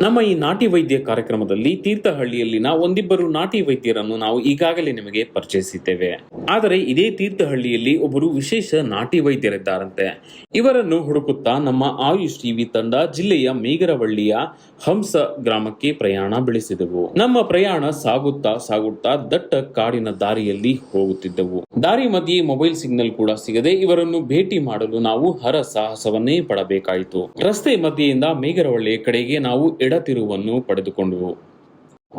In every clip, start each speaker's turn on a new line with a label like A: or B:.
A: ನಮ್ಮ ಈ ನಾಟಿ ವೈದ್ಯ ಕಾರ್ಯಕ್ರಮದಲ್ಲಿ ತೀರ್ಥಹಳ್ಳಿಯಲ್ಲಿನ ಒಂದಿಬ್ಬರು ನಾಟಿ ವೈದ್ಯರನ್ನು ನಾವು ಈಗಾಗಲೇ ನಿಮಗೆ ಪರಿಚಯಿಸಿದ್ದೇವೆ. ಆದರೆ ಇದೇ ತೀರ್ಥಹಳ್ಳಿಯಲ್ಲಿ ಒಬ್ಬರು ವಿಶೇಷ ನಾಟಿ ವೈದ್ಯರಿದ್ದಾರಂತೆ. ಇವರನ್ನು ಹುಡುಕುತ್ತಾ ನಮ್ಮ ಆಯುಷ್ ಟಿವಿ ತಂಡ ಜಿಲ್ಲೆಯ ಮೇಗರವಳ್ಳಿಯ ಹಂಸ ಗ್ರಾಮಕ್ಕೆ ಪ್ರಯಾಣ ಬೆಳೆಸಿದೆವು. ನಮ್ಮ ಪ್ರಯಾಣ ಸಾಗುತ್ತಾ ಸಾಗುತ್ತಾ ದಟ್ಟ ಕಾಡಿನ ದಾರಿಯಲ್ಲಿ ಹೋಗುತ್ತಿದ್ದೆವು. ದಾರಿ ಮಧ್ಯೆ ಮೊಬೈಲ್ ಸಿಗ್ನಲ್ ಕೂಡ ಸಿಗದೆ ಇವರನ್ನು ಭೇಟಿ ಮಾಡಲು ನಾವು ಹರ ಸಾಹಸವನ್ನೇ ಪಡಬೇಕಾಯಿತು. ರಸ್ತೆ ಮಧ್ಯೆಯಿಂದ ಮೇಗರವಳ್ಳಿಯ ಕಡೆಗೆ ನಾವು ಎಡತಿರುವನ್ನು ಪಡೆದುಕೊಂಡೆವು.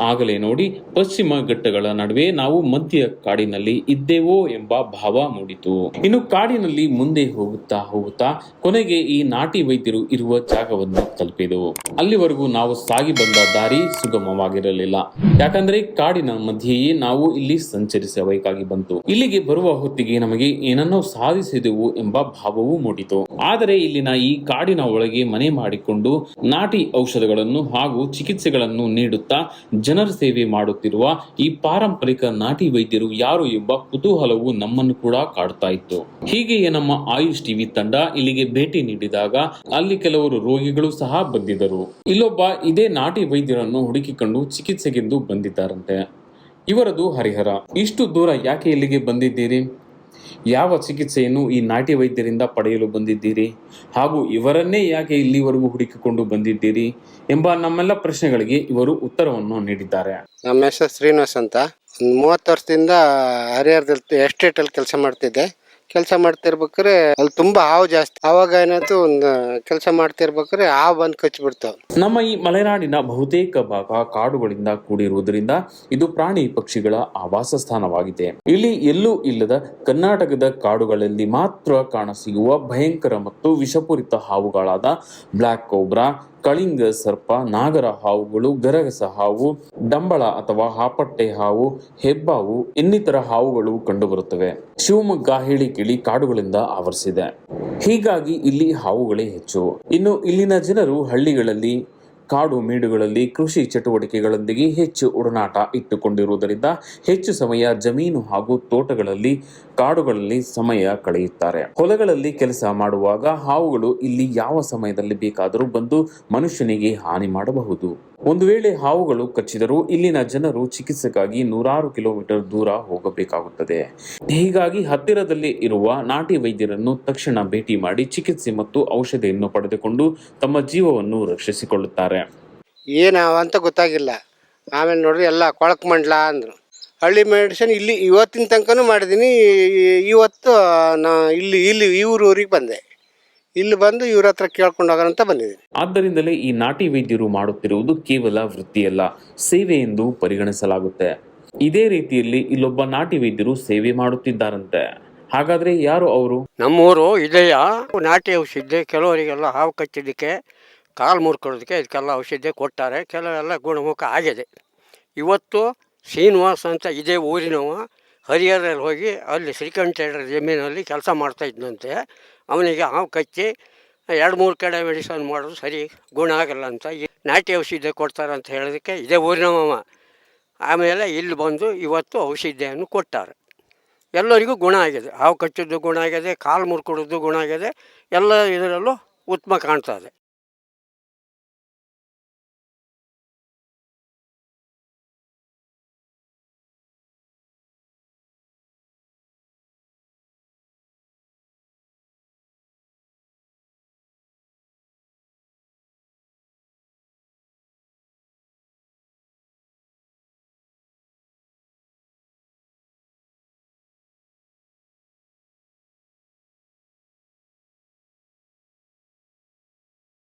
A: ಆಗಲೇ ನೋಡಿ, ಪಶ್ಚಿಮ ಘಟ್ಟಗಳ ನಡುವೆ ನಾವು ಮಧ್ಯ ಕಾಡಿನಲ್ಲಿ ಇದ್ದೇವೋ ಎಂಬ ಭಾವ ಮೂಡಿತು. ಇನ್ನು ಕಾಡಿನಲ್ಲಿ ಮುಂದೆ ಹೋಗುತ್ತಾ ಹೋಗುತ್ತಾ ಕೊನೆಗೆ ಈ ನಾಟಿ ವೈದ್ಯರು ಇರುವ ಜಾಗವನ್ನು ತಲುಪಿದೆವು. ಅಲ್ಲಿವರೆಗೂ ನಾವು ಸಾಗಿ ಬಂದ ದಾರಿ ಸುಗಮವಾಗಿರಲಿಲ್ಲ. ಯಾಕಂದ್ರೆ ಕಾಡಿನ ಮಧ್ಯೆಯೇ ನಾವು ಇಲ್ಲಿ ಸಂಚರಿಸಬೇಕಾಗಿ ಬಂತು. ಇಲ್ಲಿಗೆ ಬರುವ ಹೊತ್ತಿಗೆ ನಮಗೆ ಏನನ್ನೋ ಸಾಧಿಸಿದೆವು ಎಂಬ ಭಾವವೂ ಮೂಡಿತು. ಆದರೆ ಇಲ್ಲಿನ ಈ ಕಾಡಿನ ಒಳಗೆ ಮನೆ ಮಾಡಿಕೊಂಡು ನಾಟಿ ಔಷಧಗಳನ್ನು ಹಾಗೂ ಚಿಕಿತ್ಸೆಗಳನ್ನು ನೀಡುತ್ತಾ ಜನರ ಸೇವೆ ಮಾಡುತ್ತಿರುವ ಈ ಪಾರಂಪರಿಕ ನಾಟಿ ವೈದ್ಯರು ಯಾರು ಎಂಬ ಕುತೂಹಲವು ನಮ್ಮನ್ನು ಕೂಡ ಕಾಡುತ್ತಾ ಇತ್ತು. ಹೀಗೆಯೇ ನಮ್ಮ ಆಯುಷ್ ಟಿವಿ ತಂಡ ಇಲ್ಲಿಗೆ ಭೇಟಿ ನೀಡಿದಾಗ ಅಲ್ಲಿ ಕೆಲವರು ರೋಗಿಗಳು ಸಹ ಬಂದಿದ್ದರು. ಇಲ್ಲೊಬ್ಬ ಇದೇ ನಾಟಿ ವೈದ್ಯರನ್ನು ಹುಡುಕಿಕೊಂಡು ಚಿಕಿತ್ಸೆಗೆಂದು ಬಂದಿದ್ದಾರಂತೆ. ಇವರದು ಹರಿಹರ. ಇಷ್ಟು ದೂರ ಯಾಕೆ ಇಲ್ಲಿಗೆ ಬಂದಿದ್ದೀರಿ? ಯಾವ ಚಿಕಿತ್ಸೆಯನ್ನು ಈ ನಾಟಿ ವೈದ್ಯರಿಂದ ಪಡೆಯಲು ಬಂದಿದ್ದೀರಿ ಹಾಗೂ ಇವರನ್ನೇ ಯಾಕೆ ಇಲ್ಲಿವರೆಗೂ ಹುಡುಕಿಕೊಂಡು ಬಂದಿದ್ದೀರಿ ಎಂಬ ನಮ್ಮೆಲ್ಲ ಪ್ರಶ್ನೆಗಳಿಗೆ ಇವರು ಉತ್ತರವನ್ನು ನೀಡಿದ್ದಾರೆ.
B: ನಮ್ಮ ಹೆಸರು ಶ್ರೀನಿವಾಸ್ ಅಂತ. 30 ವರ್ಷದಿಂದ ಹರಿಹರದಲ್ಲಿ ಎಸ್ಟೇಟ್ ಅಲ್ಲಿ ಕೆಲಸ ಮಾಡ್ತಿದ್ದೆ. ಕೆಲಸ ಮಾಡ್ತಿರ್ಬೇಕಾದ್ರೆ ಅಲ್ಲಿ ತುಂಬಾ ಹಾವು ಜಾಸ್ತಿ. ಆವಾಗ ಏನಾಯ್ತು, ಒಂದು ಕೆಲಸ ಮಾಡ್ತಿರ್ಬೇಕಾದ್ರೆ ಹಾವು ಬಂದು ಕಚ್ಚಿಬಿಡ್ತಾವ.
A: ನಮ್ಮ ಈ ಮಲೆನಾಡಿನ ಬಹುತೇಕ ಭಾಗ ಕಾಡುಗಳಿಂದ ಕೂಡಿರುವುದರಿಂದ ಇದು ಪ್ರಾಣಿ ಪಕ್ಷಿಗಳ ಆವಾಸ ಸ್ಥಾನವಾಗಿದೆ. ಇಲ್ಲಿ ಎಲ್ಲೂ ಇಲ್ಲದ ಕರ್ನಾಟಕದ ಕಾಡುಗಳಲ್ಲಿ ಮಾತ್ರ ಕಾಣಸಿಗುವ ಭಯಂಕರ ಮತ್ತು ವಿಷಪೂರಿತ ಹಾವುಗಳಾದ ಬ್ಲಾಕ್ ಕೋಬ್ರಾ, ಕಳಿಂಗ ಸರ್ಪ, ನಾಗರ ಹಾವುಗಳು, ಗರಗಸ ಹಾವು, ಡಂಬಳ ಅಥವಾ ಹಾಪಟ್ಟೆ ಹಾವು, ಹೆಬ್ಬಾವು ಇನ್ನಿತರ ಹಾವುಗಳು ಕಂಡುಬರುತ್ತವೆ. ಶಿವಮೊಗ್ಗ ಹೇಳಿಕಿಳಿ ಕಾಡುಗಳಿಂದ ಆವರಿಸಿದೆ. ಹೀಗಾಗಿ ಇಲ್ಲಿ ಹಾವುಗಳೇ ಹೆಚ್ಚು. ಇನ್ನು ಇಲ್ಲಿನ ಜನರು ಹಳ್ಳಿಗಳಲ್ಲಿ, ಕಾಡು ಮೇಡುಗಳಲ್ಲಿ ಕೃಷಿ ಚಟುವಟಿಕೆಗಳೊಂದಿಗೆ ಹೆಚ್ಚು ಒಡನಾಟ ಇಟ್ಟುಕೊಂಡಿರುವುದರಿಂದ ಹೆಚ್ಚು ಸಮಯ ಜಮೀನು ಹಾಗೂ ತೋಟಗಳಲ್ಲಿ, ಕಾಡುಗಳಲ್ಲಿ ಸಮಯ ಕಳೆಯುತ್ತಾರೆ. ಹೊಲಗಳಲ್ಲಿ ಕೆಲಸ ಮಾಡುವಾಗ ಹಾವುಗಳು ಇಲ್ಲಿ ಯಾವ ಸಮಯದಲ್ಲಿ ಬೇಕಾದರೂ ಬಂದು ಮನುಷ್ಯನಿಗೆ ಹಾನಿ ಮಾಡಬಹುದು. ಒಂದು ವೇಳೆ ಹಾವುಗಳು ಕಚ್ಚಿದರೂ ಇಲ್ಲಿನ ಜನರು ಚಿಕಿತ್ಸೆಗಾಗಿ 100 ಕಿಲೋಮೀಟರ್ ದೂರ ಹೋಗಬೇಕಾಗುತ್ತದೆ. ಹೀಗಾಗಿ ಹತ್ತಿರದಲ್ಲಿ ಇರುವ ನಾಟಿ ವೈದ್ಯರನ್ನು ತಕ್ಷಣ ಭೇಟಿ ಮಾಡಿ ಚಿಕಿತ್ಸೆ ಮತ್ತು ಔಷಧಿಯನ್ನು ಪಡೆದುಕೊಂಡು ತಮ್ಮ ಜೀವವನ್ನು ರಕ್ಷಿಸಿಕೊಳ್ಳುತ್ತಾರೆ.
B: ಏನಾವಂತ ಗೊತ್ತಾಗಿಲ್ಲ. ಆಮೇಲೆ ನೋಡ್ರಿ ಎಲ್ಲ ಕೊಳಕ್ ಮಂಡ್ಲ ಅಂದರು. ಹಳ್ಳಿ ಮೆಡಿಸಿನ್ ಇಲ್ಲಿ ಇವತ್ತಿನ ತನಕನೂ ಮಾಡಿದ್ದೀನಿ. ಇವತ್ತು ನಾ ಇಲ್ಲಿ ಊರಿಗೆ ಬಂದೆ. ಇಲ್ಲಿ ಬಂದು ಇವ್ರ ಹತ್ರ ಕೇಳ್ಕೊಂಡು ಹೋಗೋಣ ಬಂದಿದ್ದೀನಿ.
A: ಆದ್ದರಿಂದಲೇ ಈ ನಾಟಿ ವೈದ್ಯರು ಮಾಡುತ್ತಿರುವುದು ಕೇವಲ ವೃತ್ತಿಯಲ್ಲ, ಸೇವೆ ಎಂದು ಪರಿಗಣಿಸಲಾಗುತ್ತೆ. ಇದೇ ರೀತಿಯಲ್ಲಿ ಇಲ್ಲೊಬ್ಬ ನಾಟಿ ವೈದ್ಯರು ಸೇವೆ ಮಾಡುತ್ತಿದ್ದಾರಂತೆ. ಹಾಗಾದ್ರೆ ಯಾರು ಅವರು?
C: ನಮ್ಮೂರು ಇದೆಯ ನಾಟಿ ಔಷಧಿ. ಕೆಲವರಿಗೆಲ್ಲ ಹಾವು ಕಚ್ಚಿದ್ದಕ್ಕೆ, ಕಾಲು ಮುರ್ಕೊಳ್ಳೋದಕ್ಕೆ ಇದಕ್ಕೆಲ್ಲ ಔಷಧಿ ಕೊಟ್ಟಾರೆ. ಕೆಲವೆಲ್ಲ ಗುಣಮುಖ ಆಗಿದೆ. ಇವತ್ತು ಶ್ರೀನಿವಾಸ್ ಅಂತ ಇದೇ ಊರಿನವ ಹರಿಹರಲ್ಲಿ ಹೋಗಿ ಅಲ್ಲಿ ಶ್ರೀಕಂಠೇಶ್ವರ ಜಮೀನಲ್ಲಿ ಕೆಲಸ ಮಾಡ್ತಾಯಿದ್ದಂತೆ. ಅವನಿಗೆ ಹಾವು ಕಚ್ಚಿ 2-3 ಕಡೆ ಮೆಡಿಸನ್ ಮಾಡೋದು ಸರಿ ಗುಣ ಆಗಲ್ಲ ಅಂತ ನಾಟಿ ಔಷಧಿ ಕೊಡ್ತಾರೆ ಅಂತ ಹೇಳೋದಕ್ಕೆ ಇದೇ ಊರಿನವ. ಆಮೇಲೆ ಇಲ್ಲಿ ಬಂದು ಇವತ್ತು ಔಷಧಿಯನ್ನು ಕೊಟ್ಟಾರೆ. ಎಲ್ಲರಿಗೂ ಗುಣ ಆಗಿದೆ. ಹಾವು ಕಚ್ಚೋದು ಗುಣ ಆಗಿದೆ, ಕಾಲು ಮುರ್ಕೊಡೋದು ಗುಣ ಆಗಿದೆ. ಎಲ್ಲ ಇದರಲ್ಲೂ ಉತ್ತಮ ಕಾಣ್ತಾ ಇದೆ.